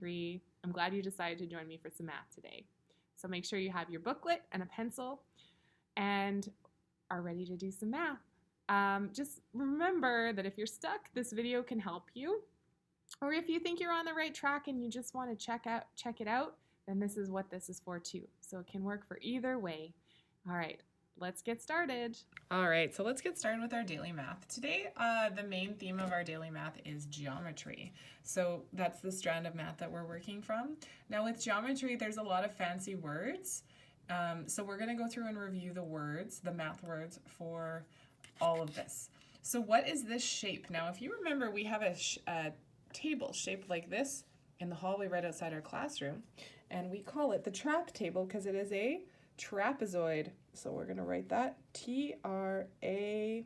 3. I'm glad you decided to join me for some math today. So make sure you have your booklet and a pencil and are ready to do some math. Just remember that if you're stuck, this video can help you. Or if you think you're on the right track and you just want to check it out, then this is what this is for too. So it can work for either way. All right, let's get started. All right, so let's get started with our daily math. Today, the main theme of our daily math is geometry. So that's the strand of math that we're working from. Now with geometry, there's a lot of fancy words. So we're gonna go through and review the words, the math words for all of this. So what is this shape? Now, if you remember, we have a table shaped like this in the hallway right outside our classroom, and we call it the trap table because it is a trapezoid. So we're going to write that T-R-A-P-E-Z-O-I-D.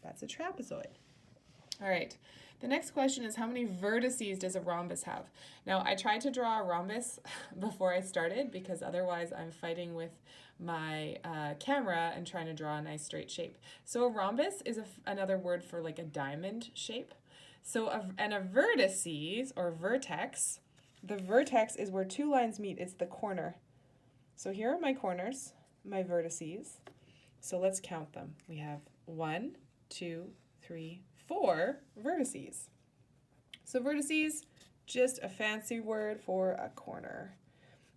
That's a trapezoid. All right. The next question is, how many vertices does a rhombus have? Now, I tried to draw a rhombus before I started because otherwise I'm fighting with my camera and trying to draw a nice straight shape. So a rhombus is another word for like a diamond shape. So a vertices or vertex, the vertex is where two lines meet. It's the corner. So here are my corners, my vertices. So let's count them. We have 1, 2, 3, 4 vertices. So vertices, just a fancy word for a corner.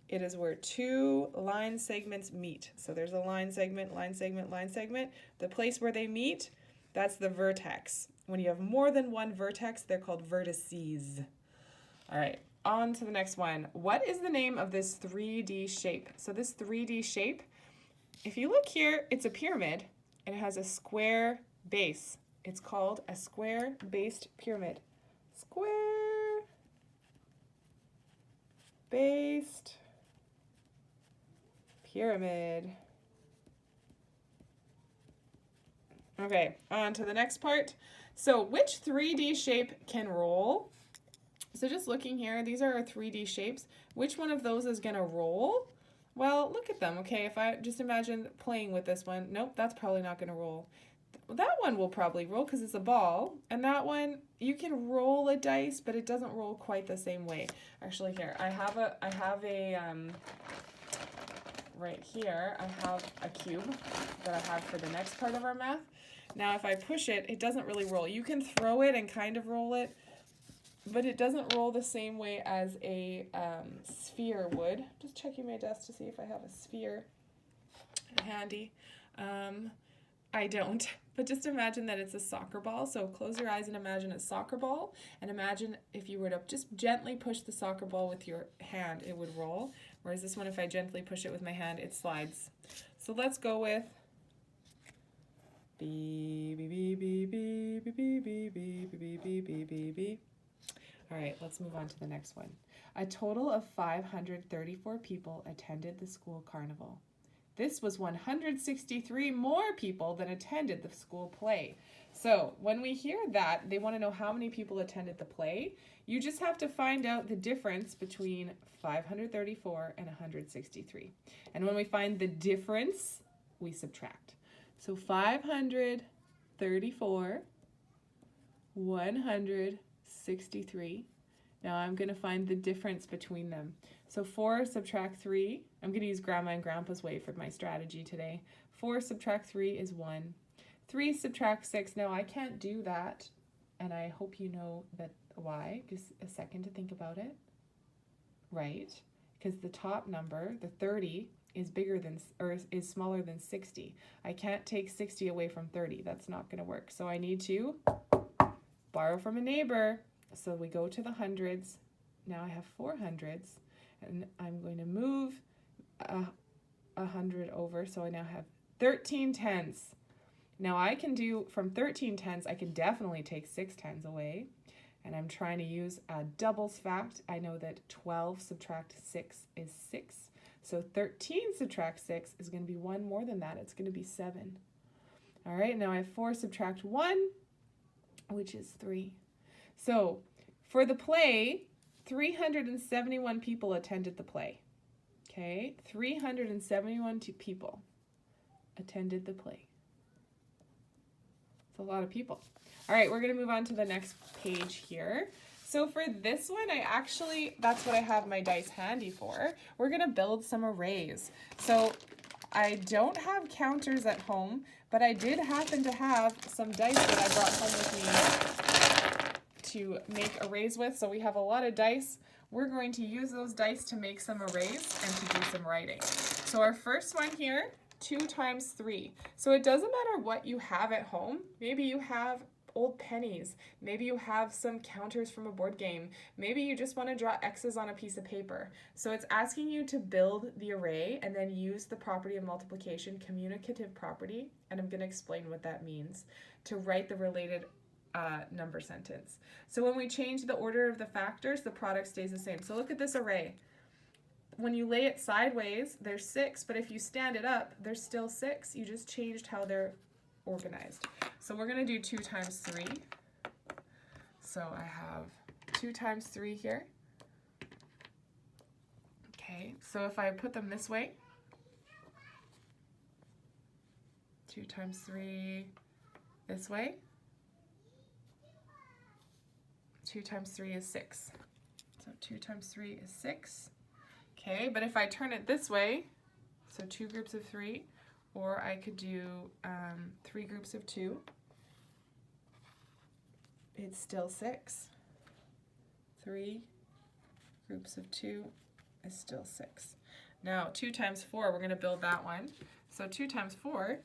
It is where two line segments meet. So there's a line segment, line segment, line segment. The place where they meet, that's the vertex. When you have more than one vertex, they're called vertices. All right, on to the next one. What is the name of this 3D shape? So this 3D shape, if you look here, it's a pyramid and it has a square base. It's called a square-based pyramid. Square-based pyramid. Okay, on to the next part. So which 3D shape can roll? So just looking here, these are our 3D shapes. Which one of those is gonna roll? Well, look at them, okay? If I just imagine playing with this one, nope, that's probably not gonna roll. That one will probably roll because it's a ball, and that one, you can roll a dice, but it doesn't roll quite the same way. Actually, here, I have a right here, I have a cube that I have for the next part of our math. Now, if I push it, it doesn't really roll. You can throw it and kind of roll it, but it doesn't roll the same way as a sphere would. Just checking my desk to see if I have a sphere handy. I don't, but just imagine that it's a soccer ball. So close your eyes and imagine a soccer ball, and imagine if you were to just gently push the soccer ball with your hand, it would roll. Whereas this one, if I gently push it with my hand, it slides. So let's go with B, B, B, B, B, B, B, B, B, B, B, B, B, B. All right, let's move on to the next one. A total of 534 people attended the school carnival. This was 163 more people than attended the school play. So when we hear that, they want to know how many people attended the play. You just have to find out the difference between 534 and 163. And when we find the difference, we subtract. So 534, 163. Now I'm going to find the difference between them. So 4 subtract 3. I'm going to use Grandma and Grandpa's way for my strategy today. 4 subtract 3 is 1. 3 subtract 6. Now I can't do that, and I hope you know that why. Just a second to think about it. Right, because the top number, the 30, is bigger than, or is smaller than 60. I can't take 60 away from 30. That's not going to work. So I need to borrow from a neighbor. So we go to the hundreds. Now I have 4 hundreds, and I'm going to move 100 over. So I now have 13 tenths. Now I can do, from 13 tenths, I can definitely take 6 tenths away. And I'm trying to use a doubles fact. I know that 12 subtract 6 is 6. So 13 subtract 6 is going to be 1 more than that. It's going to be 7. All right, now I have 4 subtract 1, which is 3. So for the play, 371 people attended the play. Okay, 371 people attended the play. It's a lot of people. All right, we're going to move on to the next page here. So for this one, that's what I have my dice handy for. We're going to build some arrays. So I don't have counters at home, but I did happen to have some dice that I brought home with me to make arrays with. So we have a lot of dice. We're going to use those dice to make some arrays and to do some writing. So our first one here, 2 times 3. So it doesn't matter what you have at home. Maybe you have old pennies. Maybe you have some counters from a board game. Maybe you just want to draw X's on a piece of paper. So it's asking you to build the array and then use the property of multiplication, commutative property, and I'm going to explain what that means, to write the related number sentence. So when we change the order of the factors, the product stays the same. So look at this array. When you lay it sideways, there's 6, but if you stand it up, there's still 6. You just changed how they're organized. So we're going to do 2 times 3. So I have 2 times 3 here. Okay, so if I put them this way, 2 times 3 this way, 2 times 3 is 6. So 2 times 3 is 6. Okay, but if I turn it this way, so 2 groups of 3, or I could do 3 groups of 2, it's still 6. 3 groups of 2 is still 6. Now 2 times 4, we're going to build that one. So 2 times 4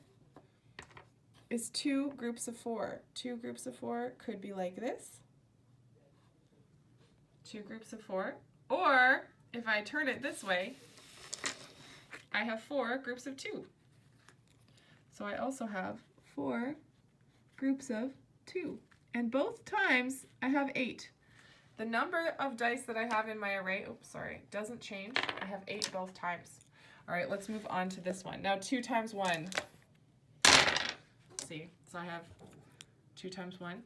is 2 groups of 4. 2 groups of 4 could be like this. 2 groups of 4. Or if I turn it this way, I have 4 groups of 2. So I also have 4 groups of 2. And both times I have 8. The number of dice that I have in my array, doesn't change. I have 8 both times. All right, let's move on to this one. Now 2 times 1. Let's see, so I have 2 times 1.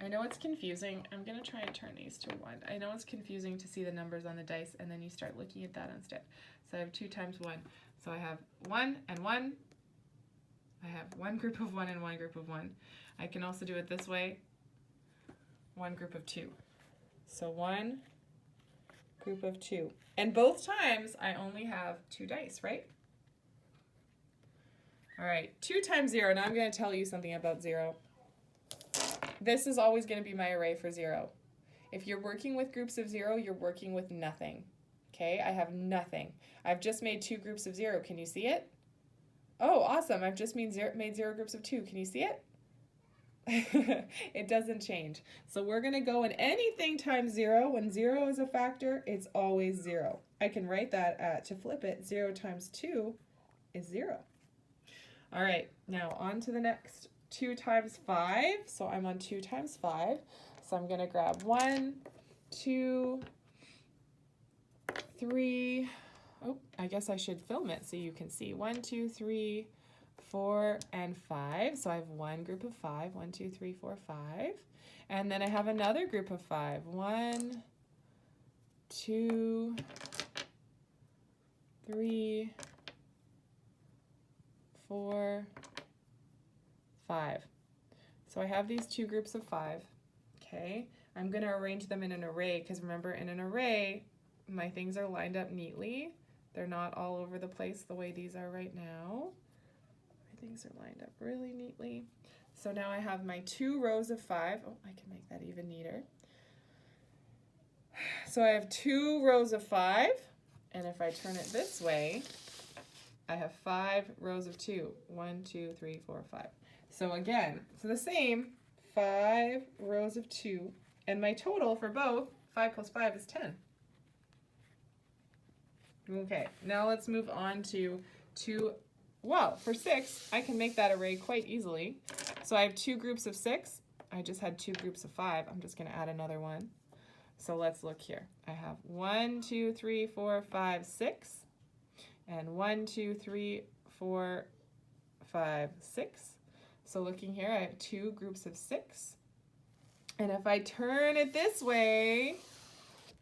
I know it's confusing. I'm going to try and turn these to 1. I know it's confusing to see the numbers on the dice, and then you start looking at that instead. So I have 2 times 1. So I have 1 and 1. I have 1 group of 1 and 1 group of 1. I can also do it this way. 1 group of 2. So 1 group of 2. And both times I only have 2 dice, right? All right, 2 times 0. Now I'm going to tell you something about 0. This is always going to be my array for 0. If you're working with groups of 0, you're working with nothing. Okay, I have nothing. I've just made 2 groups of 0. Can you see it? Oh, awesome. I've just made 0 groups of 2. Can you see it? It doesn't change. So we're going to go in anything times 0. When 0 is a factor, it's always 0. I can write that to flip it. 0 times 2 is 0. All right, now on to the next. 2 times 5. So I'm on 2 times 5. So I'm going to grab 1, 2, 3. Oh, I guess I should film it so you can see. 1, 2, 3, 4, and 5. So I have 1 group of 5. 1, 2, 3, 4, 5. And then I have another group of 5. 1, 2, 3, 4, 5. So I have these 2 groups of 5. Okay, I'm going to arrange them in an array because remember, in an array, my things are lined up neatly. They're not all over the place the way these are right now. My things are lined up really neatly. So now I have my 2 rows of 5. Oh, I can make that even neater. So I have 2 rows of 5, and if I turn it this way, I have 5 rows of 2. 1, 2, 3, 4, 5. So again, it's the same, 5 rows of 2, and my total for both, 5 plus 5 is 10. Okay, now let's move on to well, for 6, I can make that array quite easily. So I have 2 groups of 6. I just had 2 groups of 5. I'm just going to add another one. So let's look here. I have 1, 2, 3, 4, 5, 6. And 1, 2, 3, 4, 5, 6. So looking here, I have 2 groups of 6. And if I turn it this way,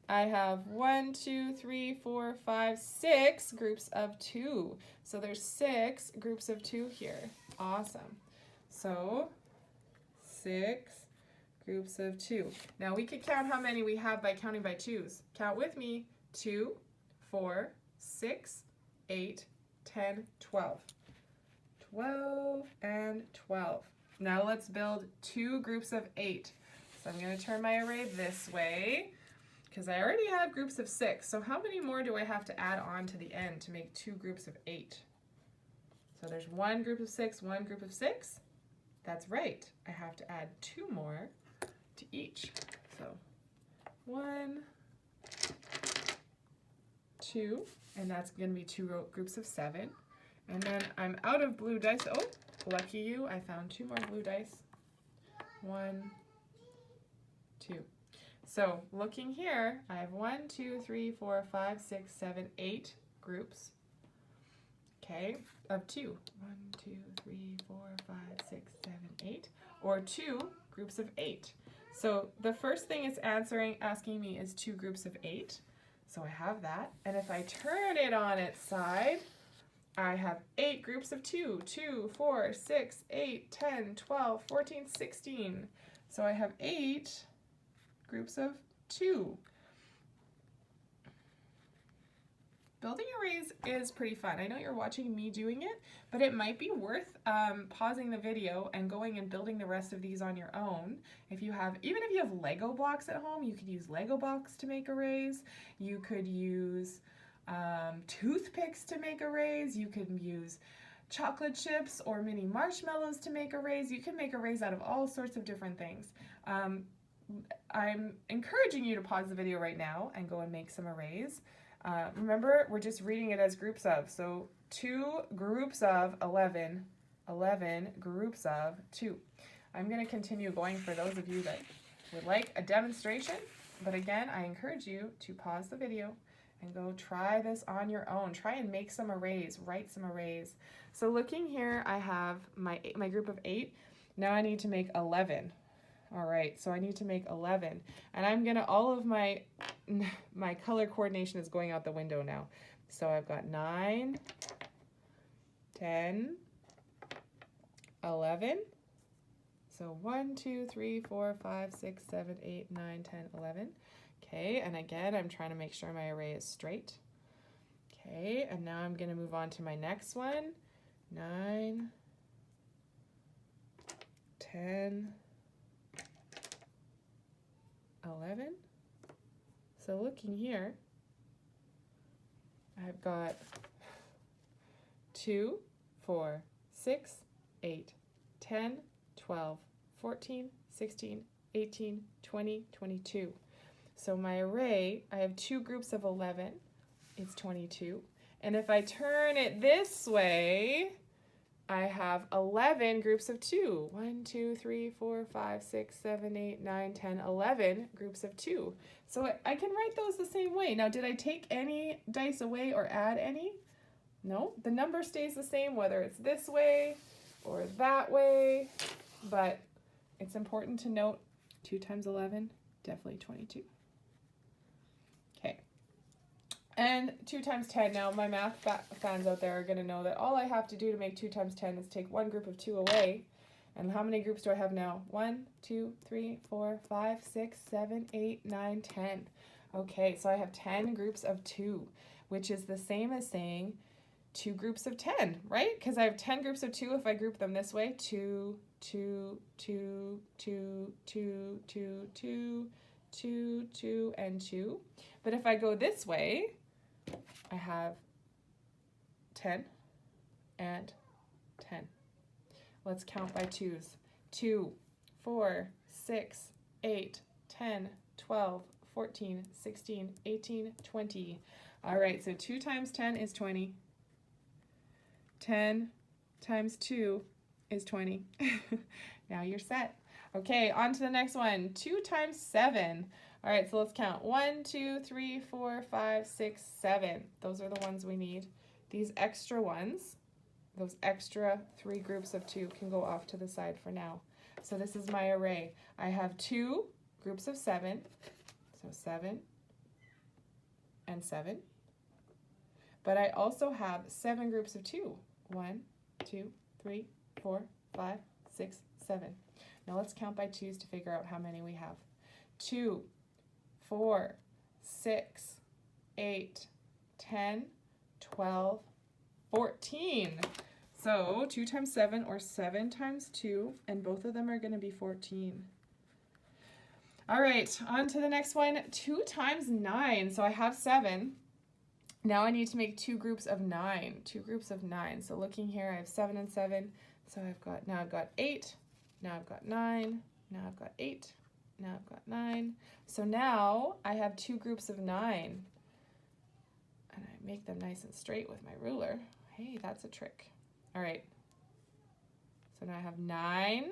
I have 1, 2, 3, 4, 5, 6 groups of 2. So there's 6 groups of 2 here. Awesome. So 6 groups of 2. Now we could count how many we have by counting by 2s. Count with me. 2, 4, 6, 8, 10, 12. 12 and 12. Now let's build 2 groups of 8. So I'm going to turn my array this way because I already have groups of 6. So how many more do I have to add on to the end to make 2 groups of 8? So there's 1 group of 6, 1 group of 6. That's right. I have to add 2 more to each. So 1, 2, and that's going to be 2 groups of 7. And then I'm out of blue dice. Oh, lucky you, I found 2 more blue dice. 1, 2. So looking here, I have 1, 2, 3, 4, 5, 6, 7, 8 groups. Okay, of 2. 1, 2, 3, 4, 5, 6, 7, 8. Or 2 groups of 8. So the first thing it's asking me is 2 groups of 8. So I have that. And if I turn it on its side, I have 8 groups of 2. 2, 4, 6, 8, 10, 12, 14, 16. So I have 8 groups of 2. Building arrays is pretty fun. I know you're watching me doing it, but it might be worth pausing the video and going and building the rest of these on your own. Even if you have Lego blocks at home, you could use Lego blocks to make arrays. You could use toothpicks to make arrays. You could use chocolate chips or mini marshmallows to make arrays. You can make arrays out of all sorts of different things. I'm encouraging you to pause the video right now and go and make some arrays. Remember, we're just reading it as groups of. So 2 groups of 11, 11 groups of 2. I'm going to continue going for those of you that would like a demonstration. But again, I encourage you to pause the video and go try this on your own. Try and make some arrays, write some arrays. So looking here, I have my group of 8. Now I need to make 11. All right, so I need to make 11. And I'm gonna, all of my color coordination is going out the window now. So I've got 9, 10, 11. So 1, 2, 3, 4, 5, 6, 7, 8, 9, 10, 11. Okay, and again, I'm trying to make sure my array is straight. Okay, and now I'm gonna move on to my next one. 9, 10, 11. So looking here, I've got 2, 4, 6, 8, 10, 12, 14, 16, 18, 20, 22. So my array, I have 2 groups of 11. It's 22. And if I turn it this way, I have 11 groups of 2. 1, 2, 3, 4, 5, 6, 7, 8, 9, 10, 11 groups of 2. So I can write those the same way. Now, did I take any dice away or add any? No, the number stays the same whether it's this way or that way. But it's important to note 2 times 11, definitely 22. Okay. And 2 times 10, now my math fans out there are going to know that all I have to do to make 2 times 10 is take 1 group of 2 away. And how many groups do I have now? 1, 2, 3, 4, 5, 6, 7, 8, 9, 10. Okay, so I have 10 groups of 2, which is the same as saying 2 groups of 10, right? Because I have 10 groups of 2 if I group them this way. 2, 2, 2, 2, 2, 2, 2, 2, 2, and 2. But if I go this way, I have 10 and 10. Let's count by 2s. 2, 4, 6, 8, 10, 12, 14, 16, 18, 20. All right, so 2 times 10 is 20. 10 times 2 is 20. Now you're set. Okay, on to the next one. 2 times 7. All right, so let's count. 1, 2, 3, 4, 5, 6, 7. Those are the ones we need. These extra ones, those extra 3 groups of 2 can go off to the side for now. So this is my array. I have 2 groups of 7. So 7 and 7. But I also have 7 groups of 2. 1, 2, 3, 4, 5, 6, 7. Now let's count by 2s to figure out how many we have. 2, 4, 6, 8, 10, 12, 14. So 2 times 7 or 7 times 2, and both of them are going to be 14. All right, on to the next one. 2 times 9. So I have 7. Now I need to make 2 groups of 9. 2 groups of 9. So looking here, I have 7 and 7. So now I've got 8. Now I've got 9. Now I've got 8. Now I've got 9. So now I have 2 groups of 9. And I make them nice and straight with my ruler. Hey, that's a trick. All right. So now I have 9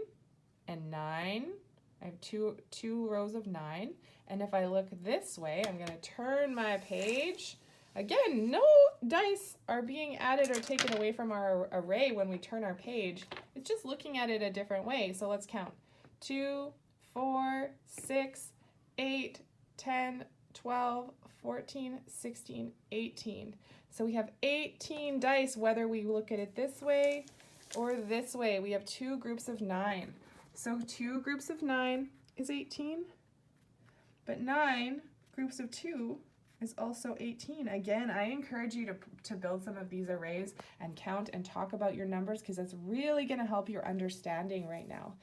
and 9. I have two rows of 9. And if I look this way, I'm going to turn my page. Again, no dice are being added or taken away from our array when we turn our page. It's just looking at it a different way. So let's count. 2, 4, 6, 8, 10, 12, 14, 16, 18. So we have 18 dice whether we look at it this way or this way. We have 2 groups of 9. So 2 groups of 9 is 18, but 9 groups of 2 is also 18. Again, I encourage you to build some of these arrays and count and talk about your numbers because that's really going to help your understanding right now.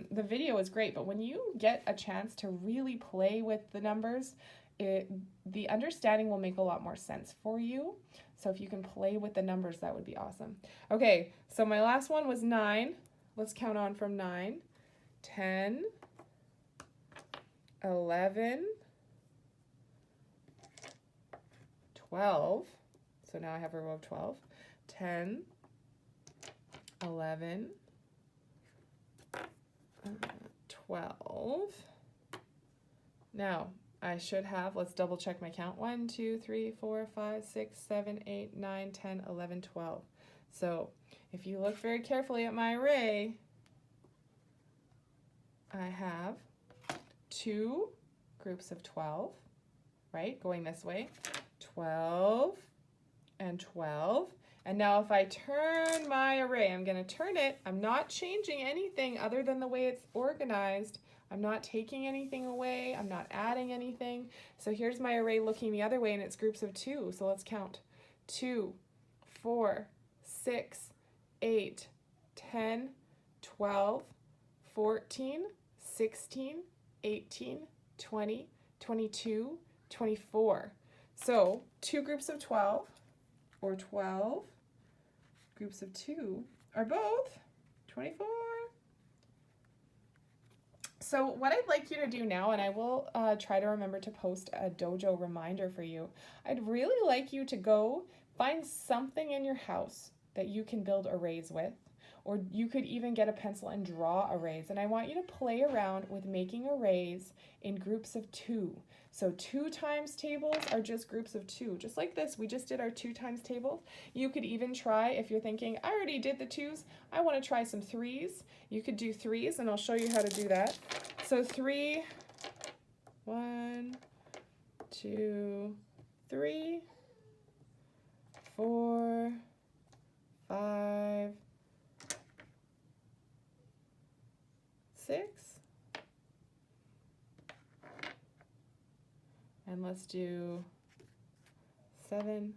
The video is great, but when you get a chance to really play with the numbers, the understanding will make a lot more sense for you. So if you can play with the numbers, that would be awesome. Okay, so my last one was 9. Let's count on from 9. 10, 11, 12. So now I have a row of 12. 10, 11, 12. Now, I should have, let's double check my count. 1, 2, 3, 4, 5, 6, 7, 8, 9, 10, 11, 12. So if you look very carefully at my array, I have 2 groups of 12, right? Going this way. 12 and 12. And now if I turn my array, I'm going to turn it. I'm not changing anything other than the way it's organized. I'm not taking anything away. I'm not adding anything. So here's my array looking the other way, and it's groups of 2. So let's count. 2, 4, 6, 8, 10, 12, 14, 16, 18, 20, 22, 24. So 2 groups of 12 or 12 groups of 2 are both 24. So what I'd like you to do now, and I will try to remember to post a dojo reminder for you, I'd really like you to go find something in your house that you can build arrays with, or you could even get a pencil and draw arrays. And I want you to play around with making arrays in groups of 2. So 2 times tables are just groups of 2. Just like this, we just did our 2 times tables. You could even try, if you're thinking, I already did the 2s, I want to try some 3s. You could do 3s, and I'll show you how to do that. So 3, 1, 2, 3, 4, 5, 6, and let's do 7,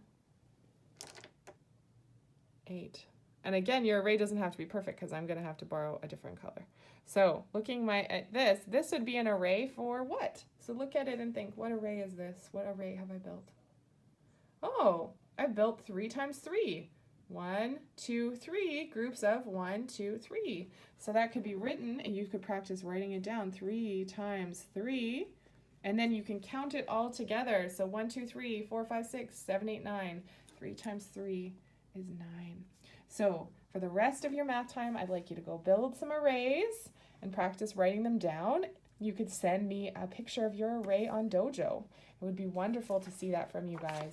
8. And again, your array doesn't have to be perfect because I'm going to have to borrow a different color. So looking at this would be an array for what? So look at it and think, what array is this? What array have I built? Oh, I built 3 times 3. 1, 2, 3, groups of 1, 2, 3. So that could be written, and you could practice writing it down. 3 times 3, and then you can count it all together. So 1, 2, 3, 4, 5, 6, 7, 8, 9. 3 times 3 is 9. So for the rest of your math time, I'd like you to go build some arrays and practice writing them down. You could send me a picture of your array on Dojo. It would be wonderful to see that from you guys.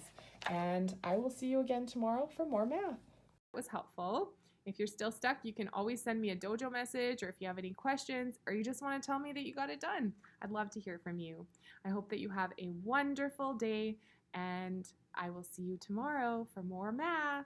And I will see you again tomorrow for more math. It was helpful. If you're still stuck, you can always send me a Dojo message, or if you have any questions, or you just want to tell me that you got it done. I'd love to hear from you. I hope that you have a wonderful day, and I will see you tomorrow for more math.